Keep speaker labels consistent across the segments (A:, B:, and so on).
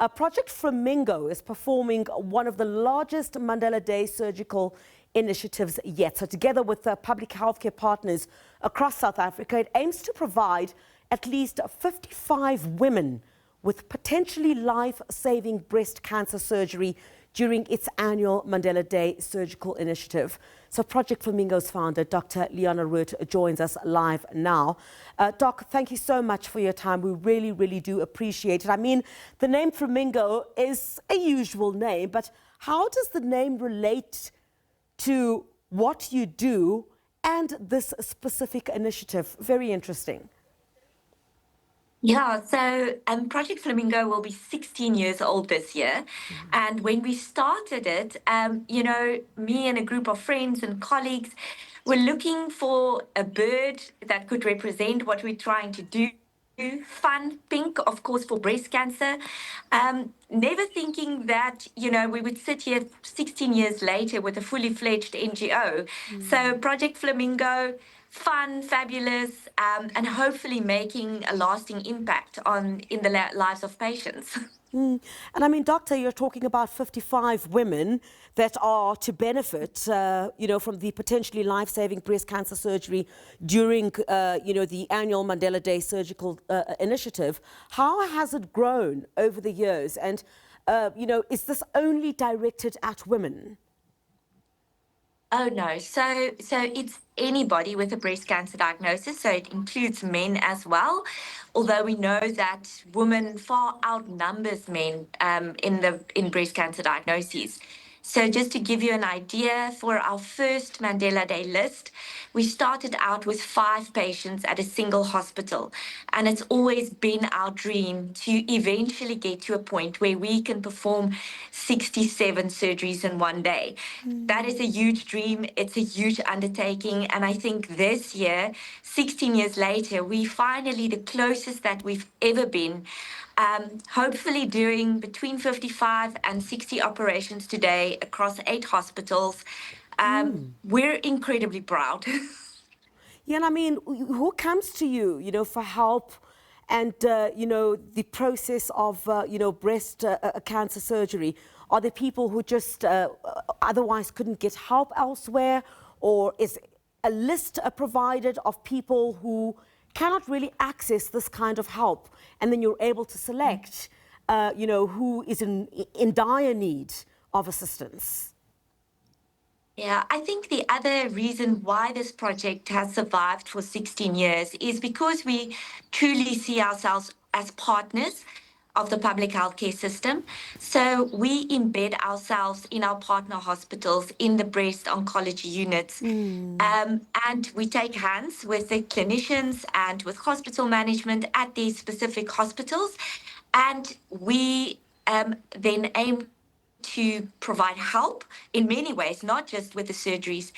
A: Project Flamingo is performing one of the largest Mandela Day surgical initiatives yet. So together with public healthcare partners across South Africa, it aims to provide at least 55 women with potentially life-saving breast cancer surgery during its annual Mandela Day surgical initiative. So Project Flamingo's founder, Dr. Liana Roodt, joins us live now. Doc, thank you so much for your time. We really, really do appreciate it. I mean, the name Flamingo is a usual name, but how does the name relate to what you do and this specific initiative? Very interesting.
B: Yeah, so Project Flamingo will be 16 years old this year. And when we started it, me and a group of friends and colleagues were looking for a bird that could represent what we're trying to do. Fun, pink, of course, for breast cancer. Never thinking that, we would sit here 16 years later with a fully fledged NGO. So Project Flamingo, fun, fabulous, and hopefully making a lasting impact in the lives of patients.
A: And I mean, Doctor, you're talking about 55 women that are to benefit, from the potentially life-saving breast cancer surgery during, the annual Mandela Day surgical initiative. How has it grown over the years? And, is this only directed at women?
B: Oh, no. So it's anybody with a breast cancer diagnosis. So it includes men as well. Although we know that women far outnumbers men in breast cancer diagnoses. So just to give you an idea, for our first Mandela Day list, we started out with 5 patients at a single hospital. And it's always been our dream to eventually get to a point where we can perform 67 surgeries in one day. That is a huge dream. It's a huge undertaking. And I think this year, 16 years later, we finally the closest that we've ever been. Hopefully doing between 55 and 60 operations today across 8 hospitals. We're incredibly proud.
A: Yeah, and I mean, who comes to you, for help and, the process of, breast cancer surgery? Are there people who just otherwise couldn't get help elsewhere? Or is a list provided of people who cannot really access this kind of help, and then you're able to select, who is in dire need of assistance?
B: Yeah, I think the other reason why this project has survived for 16 years is because we truly see ourselves as partners of the public healthcare system. So we embed ourselves in our partner hospitals, in the breast oncology units. And we take hands with the clinicians and with hospital management at these specific hospitals. And we then aim to provide help in many ways, not just with the surgeries,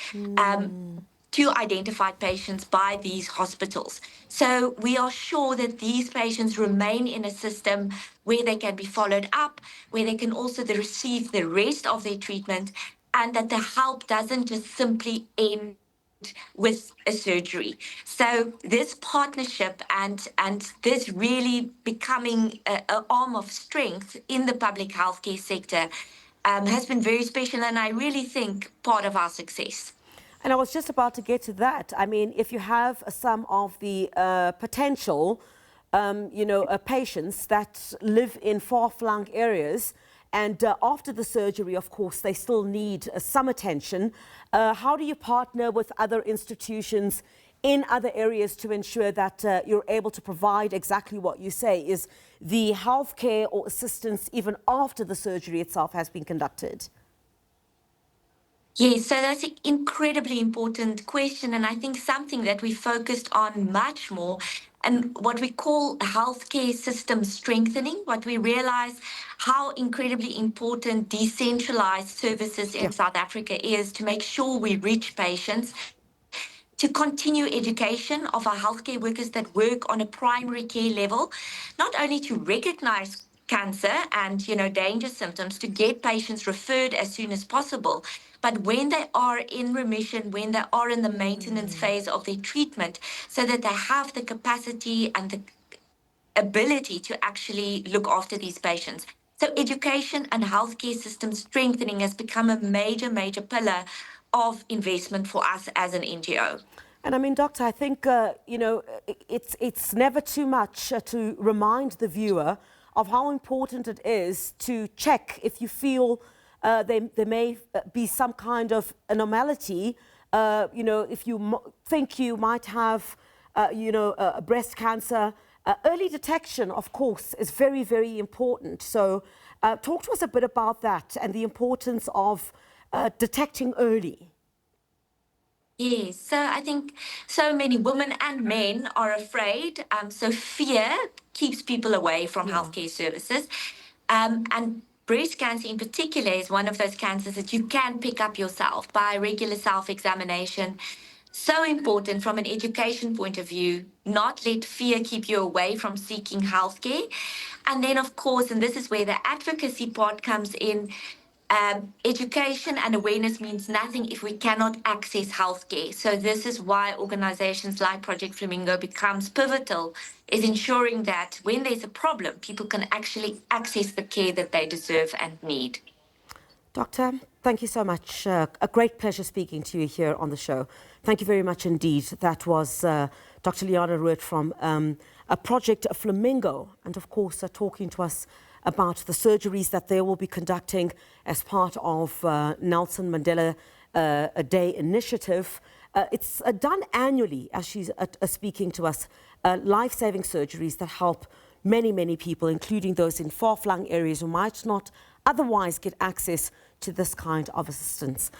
B: to identified patients by these hospitals. So we are sure that these patients remain in a system where they can be followed up, where they can also receive the rest of their treatment, and that the help doesn't just simply end with a surgery. So this partnership and this really becoming an arm of strength in the public healthcare sector has been very special, and I really think part of our success.
A: And I was just about to get to that. I mean, if you have some of the potential, patients that live in far-flung areas, and after the surgery, of course, they still need some attention. How do you partner with other institutions in other areas to ensure that you're able to provide exactly what you say is the healthcare or assistance even after the surgery itself has been conducted?
B: Yes, so that's an incredibly important question, and I think something that we focused on much more, and what we call healthcare system strengthening. What we realize how incredibly important decentralized services in South Africa is to make sure we reach patients, to continue education of our healthcare workers that work on a primary care level, not only to recognize cancer and danger symptoms, to get patients referred as soon as possible, but when they are in remission, when they are in the maintenance phase of their treatment, so that they have the capacity and the ability to actually look after these patients. So education and healthcare system strengthening has become a major, major pillar of investment for us as an NGO.
A: And I mean, Doctor, I think, it's never too much to remind the viewer of how important it is to check if you feel there may be some kind of anomaly. If you think you might have, breast cancer, early detection, of course, is very, very important. So talk to us a bit about that and the importance of detecting early.
B: Yes, so I think so many women and men are afraid. So fear keeps people away from healthcare services. And breast cancer in particular is one of those cancers that you can pick up yourself by regular self-examination. So important from an education point of view, not let fear keep you away from seeking healthcare. And then, of course, and this is where the advocacy part comes in, education and awareness means nothing if we cannot access healthcare. So this is why organizations like Project Flamingo becomes pivotal, is ensuring that when there's a problem, people can actually access the care that they deserve and need.
A: Doctor, thank you so much. A great pleasure speaking to you here on the show. Thank you very much indeed. That was Dr. Liana Roodt from Project Flamingo, and of course talking to us about the surgeries that they will be conducting as part of Nelson Mandela Day initiative. It's done annually, as she's speaking to us, life-saving surgeries that help many, many people, including those in far-flung areas who might not otherwise get access to this kind of assistance.